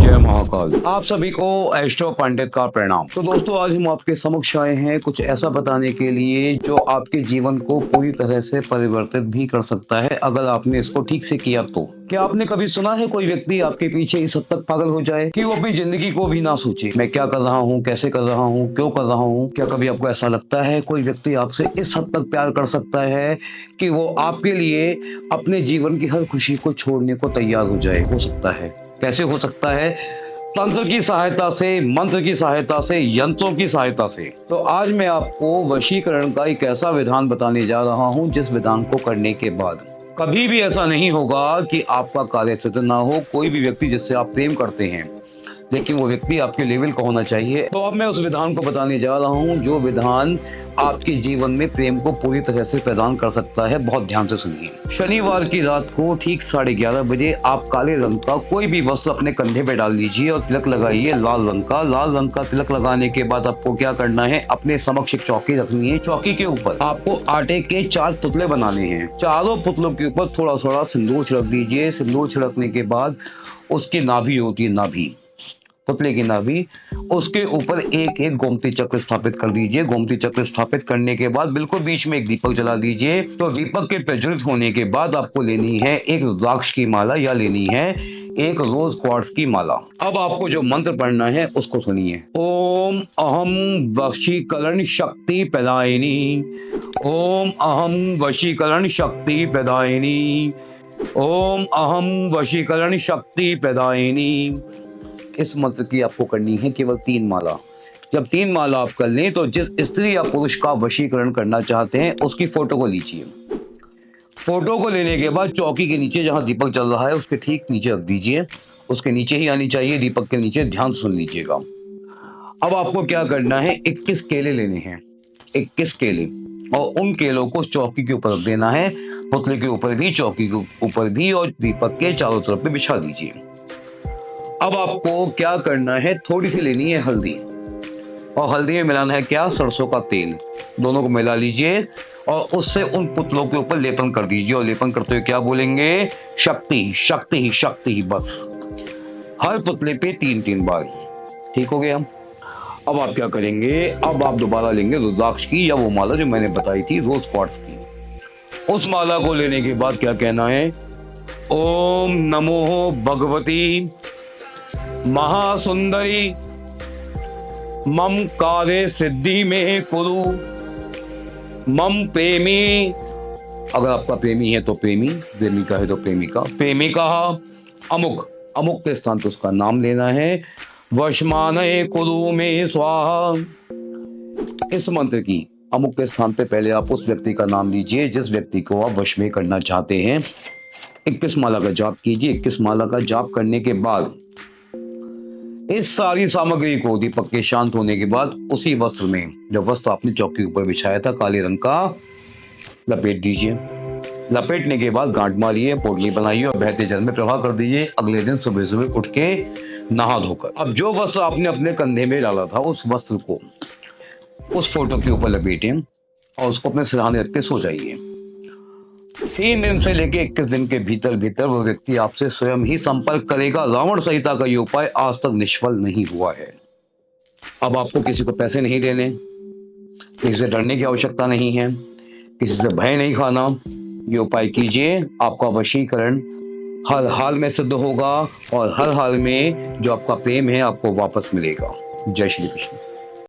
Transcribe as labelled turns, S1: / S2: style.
S1: जय महाकाल। आप सभी को एस्ट्रो पंडित का प्रणाम। तो दोस्तों, आज हम आपके समक्ष आए हैं कुछ ऐसा बताने के लिए जो आपके जीवन को पूरी तरह से परिवर्तित भी कर सकता है अगर आपने इसको ठीक से किया तो। क्या आपने कभी सुना है कोई व्यक्ति आपके पीछे इस हद तक पागल हो जाए कि वो अपनी जिंदगी को भी ना सोचे, मैं क्या कर रहा हूँ, कैसे कर रहा हूँ, क्यों कर रहा हूँ। क्या कभी आपको ऐसा लगता है कोई व्यक्ति आपसे इस हद तक प्यार कर सकता है कि वो आपके लिए अपने जीवन की हर खुशी को छोड़ने को तैयार हो जाए? हो सकता है। कैसे हो सकता है? तंत्र की सहायता से, मंत्र की सहायता से, यंत्रों की सहायता से। तो आज मैं आपको वशीकरण का एक ऐसा विधान बताने जा रहा हूं जिस विधान को करने के बाद कभी भी ऐसा नहीं होगा कि आपका कार्य सिद्ध ना हो। कोई भी व्यक्ति जिससे आप प्रेम करते हैं लेकिन वो व्यक्ति आपके लेवल का होना चाहिए। तो अब मैं उस विधान को बताने जा रहा हूं जो विधान आपके जीवन में प्रेम को पूरी तरह से प्रदान कर सकता है। बहुत ध्यान से सुनिए। शनिवार की रात को ठीक 11:30 बजे आप काले रंग का कोई भी वस्त्र अपने कंधे पे डाल लीजिए और तिलक लगाइए लाल रंग का तिलक लगाने के बाद आपको क्या करना है, अपने समक्ष एक चौकी रखनी है। चौकी के ऊपर आपको आटे के 4 पुतले बनाने हैं। चारों पुतलों के ऊपर थोड़ा थोड़ा सिंदूर छिड़क दीजिए। सिंदूर छिड़कने के बाद उसकी नाभि होती है, नाभि, पुतले की नाभि, उसके ऊपर एक एक गोमती चक्र स्थापित कर दीजिए। गोमती चक्र स्थापित करने के बाद बिल्कुल बीच में एक दीपक जला दीजिए। तो दीपक के प्रज्वलित होने के बाद आपको लेनी है एक रुद्राक्ष की माला या लेनी है एक रोज क्वार्ट्ज की माला। अब आपको जो मंत्र पढ़ना है उसको सुनिए। ओम अहम वशीकरण शक्ति प्रदायिनी, ओम अहम वशीकरण शक्ति प्रदायिनी, ओम अहम वशीकरण शक्ति प्रदायिनी। इस मंत्र की आपको करनी है केवल 3 माला। जब 3 माला आप कर लें तो जिस स्त्री या पुरुष का वशीकरण करना चाहते हैं उसकी फोटो को लीजिए। फोटो को लेने के बाद चौकी के नीचे जहां दीपक जल रहा है उसके ठीक नीचे रख दीजिए। उसके नीचे ही आनी चाहिए, दीपक के नीचे। ध्यान सुन लीजिएगा। अब आपको क्या करना है, 21 केले लेने हैं, 21 केले, और उन केलों को चौकी के ऊपर रख देना है। पुतले के ऊपर भी, चौकी के ऊपर भी, और दीपक के चारों तरफ पे बिछा दीजिए। अब आपको क्या करना है, थोड़ी सी लेनी है हल्दी, और हल्दी में मिलाना है क्या, सरसों का तेल। दोनों को मिला लीजिए और उससे उन पुतलों के ऊपर लेपन कर दीजिए। और लेपन करते हुए क्या बोलेंगे, शक्ति शक्ति शक्ति, बस हर पुतले पे 3-3 बार। ठीक हो गया। अब आप क्या करेंगे, अब आप दोबारा लेंगे रुद्राक्ष की या वो माला जो मैंने बताई थी रोज क्वार्ट्ज की। उस माला को लेने के बाद क्या कहना है, ओम नमो भगवती महासुंदरी मम कार्य सिद्धि में कुरु मम प्रेमी। अगर आपका प्रेमी है तो प्रेमी, प्रेमिका है तो प्रेमिका, प्रेमिका अमुक, अमुक के स्थान पर उसका नाम लेना है। वशमानये कुरु में स्वाहा। इस मंत्र की अमुक के स्थान पे पहले आप उस व्यक्ति का नाम लीजिए जिस व्यक्ति को आप वश में करना चाहते हैं। 21 माला का जाप कीजिए। 21 माला का जाप करने के बाद इस सारी सामग्री को दीपक के शांत होने के बाद उसी वस्त्र में, जो वस्त्र आपने चौकी के ऊपर बिछाया था काले रंग का, लपेट दीजिए। लपेटने के बाद गांठ मारिए, पोटली बनाइए और बहते जल में प्रवाह कर दीजिए। अगले दिन सुबह सुबह उठ के नहा धोकर अब जो वस्त्र आपने अपने कंधे में डाला था उस वस्त्र को उस फोटो के ऊपर लपेटें और उसको अपने सिरहाने रख के सो जाइए। 3 दिन से लेके 21 दिन के भीतर भीतर वो व्यक्ति आपसे स्वयं ही संपर्क करेगा। रावण संहिता का ये उपाय आज तक निष्फल नहीं हुआ है। अब आपको किसी को पैसे नहीं देने, किसी से डरने की आवश्यकता नहीं है, किसी से भय नहीं खाना। ये उपाय कीजिए, आपका वशीकरण हर हाल में सिद्ध होगा और हर हाल में जो आपका प्रेम है आपको वापस मिलेगा। जय श्री कृष्ण।